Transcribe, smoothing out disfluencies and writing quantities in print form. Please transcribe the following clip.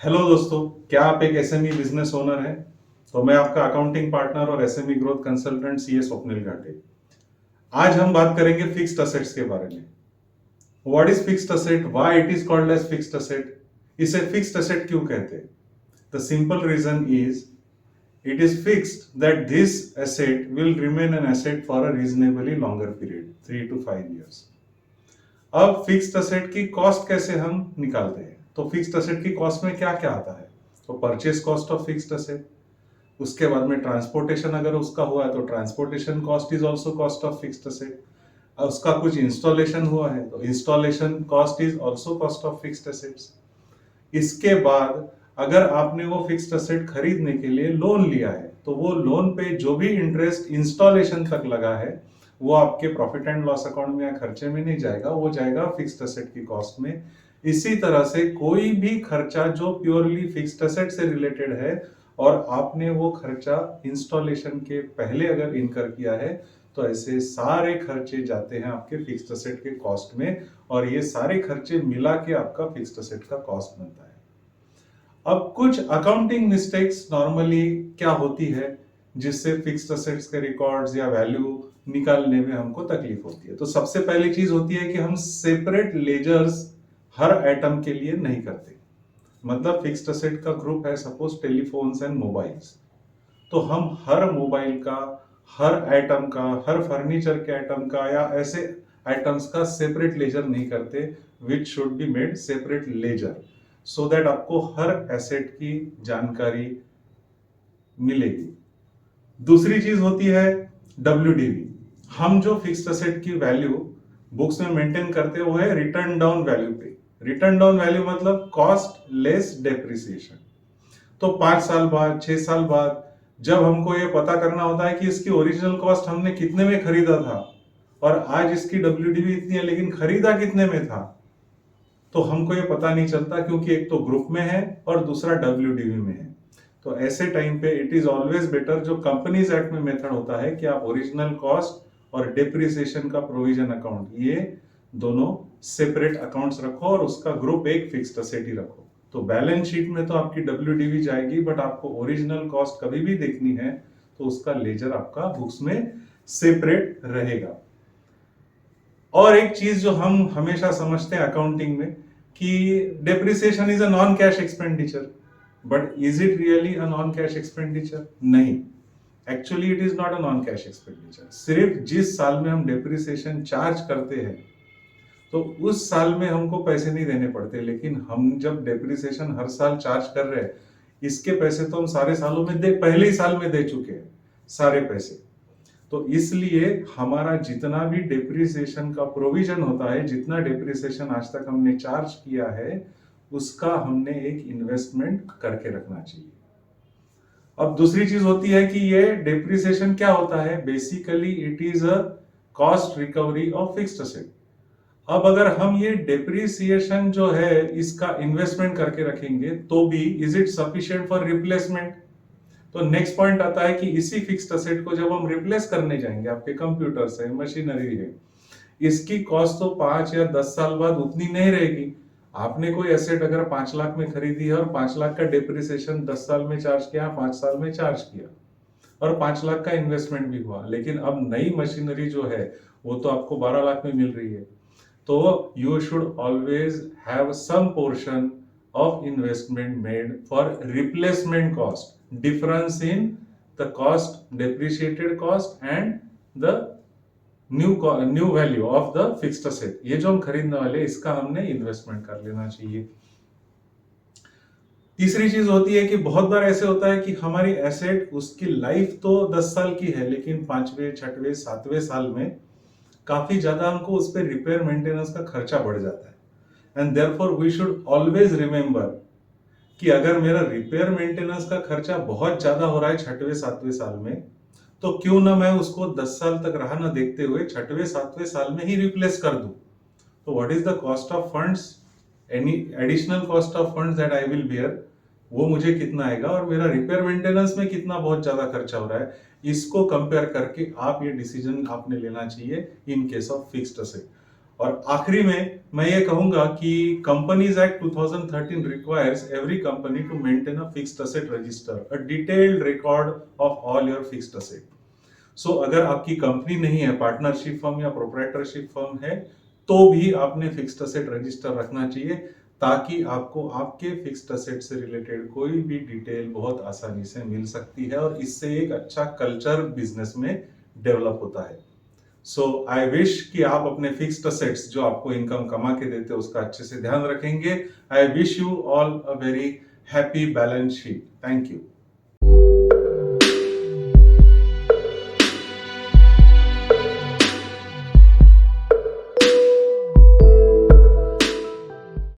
Hello दोस्तों, क्या आप एक एसएमई बिजनेस ओनर हैं? तो मैं आपका अकाउंटिंग पार्टनर और SME growth consultant CA Swapnil घाटे। आज हम बात करेंगे फिक्स्ड असेट्स के बारे में। What is fixed asset, why it is called as fixed asset, इसे फिक्स्ड असेट क्यों कहते हैं? The simple reason is it is fixed that this asset will remain an asset for a reasonably longer period 3 to 5 years। अब fixed asset की cost कैसे हम निकालते हैं? तो फिक्स्ड असेट की कॉस्ट में क्या क्या आता है? तो purchase cost of fixed asset, उसके बाद में ट्रांसपोर्टेशन अगर उसका हुआ है तो transportation cost is also cost of fixed asset. उसका कुछ इंस्टॉलेशन हुआ है तो installation cost is also cost of fixed assets. इसके बाद अगर आपने वो फिक्स्ड असेट खरीदने के लिए लोन लिया है तो वो लोन पे जो भी इंटरेस्ट इंस्टॉलेशन तक लगा है वो आपके प्रॉफिट एंड लॉस अकाउंट में या खर्चे में नहीं जाएगा, वो जाएगा फिक्स्ड असेट की कॉस्ट में। इसी तरह से कोई भी खर्चा जो प्योरली फिक्स्ड असेट से रिलेटेड है और आपने वो खर्चा इंस्टॉलेशन के पहले अगर इनकर किया है तो ऐसे सारे खर्चे जाते हैं आपके फिक्स्ड असेट के कॉस्ट में और ये सारे खर्चे मिला के आपका फिक्स्ड असेट का कॉस्ट बनता है। अब कुछ अकाउंटिंग मिस्टेक्स नॉर्मली क्या होती है जिससे फिक्स्ड असेट्स के रिकॉर्ड्स या वैल्यू निकालने में हमको तकलीफ होती है। तो सबसे पहली चीज होती है कि हम सेपरेट लेजर्स हर आइटम के लिए नहीं करते। मतलब फिक्स्ड असेट का ग्रुप है सपोज टेलीफोन्स एंड मोबाइल्स, तो हम हर मोबाइल का, हर आइटम का, हर फर्नीचर के आइटम का या ऐसे आइटम्स का सेपरेट लेजर नहीं करते। Which should be made separate ledger so that आपको हर एसेट की जानकारी मिलेगी। दूसरी चीज होती है डब्ल्यूडीवी। हम जो फिक्स्ड असेट की वैल्यू बुक्स में मेंटेन करते हैं वो है रिटर्न डाउन वैल्यू पे। रिटर्न डाउन वैल्यू मतलब कॉस्ट लेस डेप्रिसिएशन। तो 5 साल बाद, 6 साल बाद जब हमको ये पता करना होता है कि इसकी ओरिजिनल कॉस्ट हमने कितने में खरीदा था और आज इसकी डब्ल्यूडीवी इतनी है लेकिन खरीदा कितने में था, तो हमको ये पता नहीं चलता क्योंकि एक तो ग्रुप में है और दूसरा डब्ल्यूडीवी में है। तो ऐसे टाइम पे इट इज ऑलवेज बेटर, जो कंपनीज एक्ट में मेथड होता है कि आप ओरिजिनल कॉस्ट और डिप्रिसिएशन का प्रोविजन अकाउंट ये दोनों सेपरेट अकाउंट्स रखो और उसका ग्रुप एक फिक्स्ड असेट ही रखो। तो बैलेंस शीट में तो आपकी डब्ल्यूडीवी जाएगी बट आपको ओरिजिनल कॉस्ट कभी भी देखनी है तो उसका लेजर आपका बुक्स में सेपरेट रहेगा। और एक चीज जो हम हमेशा समझते हैं अकाउंटिंग में कि depreciation is a non cash expenditure, but is it really a non cash expenditure? नहीं, actually it is not a non cash expenditure. सिर्फ जिस साल में हम डेप्रिसिएशन चार्ज करते हैं तो उस साल में हमको पैसे नहीं देने पड़ते, लेकिन हम जब डेप्रिसिएशन हर साल चार्ज कर रहे हैं इसके पैसे तो हम सारे सालों में पहले ही साल में दे चुके हैं सारे पैसे। तो इसलिए हमारा जितना भी डेप्रिसिएशन का प्रोविजन होता है, जितना डेप्रिसिएशन आज तक हमने चार्ज किया है उसका हमने एक इन्वेस्टमेंट करके रखना चाहिए। अब दूसरी चीज होती है कि ये डेप्रिसिएशन क्या होता है? Basically it is a cost recovery of fixed asset. अब अगर हम ये डेप्रिसिएशन जो है इसका इन्वेस्टमेंट करके रखेंगे तो भी is it sufficient for replacement? तो नेक्स्ट पॉइंट आता है कि इसी फिक्स्ड असेट को जब हम रिप्लेस करने जाएंगे, आपके कंप्यूटर्स है, मशीनरी है, इसकी कॉस्ट तो 5 या 10 साल बाद उतनी नहीं रहेगी। आपने कोई एसेट अगर 5 लाख में खरीदी है और 5 लाख का डेप्रिसिएशन 10 साल में चार्ज किया, 5 साल में चार्ज किया और 5 लाख का इन्वेस्टमेंट भी हुआ, लेकिन अब नई मशीनरी जो है वो तो आपको 12 लाख में मिल रही है। तो you should always have some portion of investment made for replacement cost, difference in the cost, depreciated cost and the new value of the fixed asset. ये जो हम खरीदने वाले इसका हमने इन्वेस्टमेंट कर लेना चाहिए। तीसरी चीज होती है कि बहुत बार ऐसे होता है कि हमारी एसेट उसकी लाइफ तो 10 साल की है लेकिन 5वें 6वें 7वें साल में काफी ज्यादा हमको उस पर रिपेयर मेंटेनेंस का खर्चा बढ़ जाता है। And therefore we should always remember कि अगर मेरा रिपेयर मेंटेनेंस का खर्चा बहुत ज्यादा हो रहा है 6वें 7वें साल में, तो क्यों ना मैं उसको 10 साल तक राह ना देखते हुए 6वें 7वें साल में ही रिप्लेस कर दूं। तो what is the cost of funds, any additional cost of funds that I will beer, वो मुझे कितना आएगा और मेरा रिपेयर मेंटेनेंस में कितना बहुत ज्यादा खर्चा हो रहा है, इसको कंपेयर करके आप ये डिसीजन आपने लेना चाहिए in case of fixed asset. और आखिरी में मैं ये कहूंगा कि companies act 2013 requires every company to maintain a fixed asset register, a detailed record of all your fixed asset. So अगर आपकी कंपनी नहीं है, पार्टनरशिप फर्म या प्रोप्राइटरशिप फर्म है, तो भी आपने फिक्स्ड असेट रजिस्टर रखना चाहिए, ताकि आपको आपके फिक्स्ड असेट से रिलेटेड कोई भी डिटेल बहुत आसानी से मिल सकती है और इससे एक अच्छा कल्चर बिजनेस में डेवलप होता है। सो आई विश कि आप अपने फिक्स्ड असेट्स जो आपको इनकम कमा के देते हैं उसका अच्छे से ध्यान रखेंगे। I wish you all a very happy balance sheet. Thank you.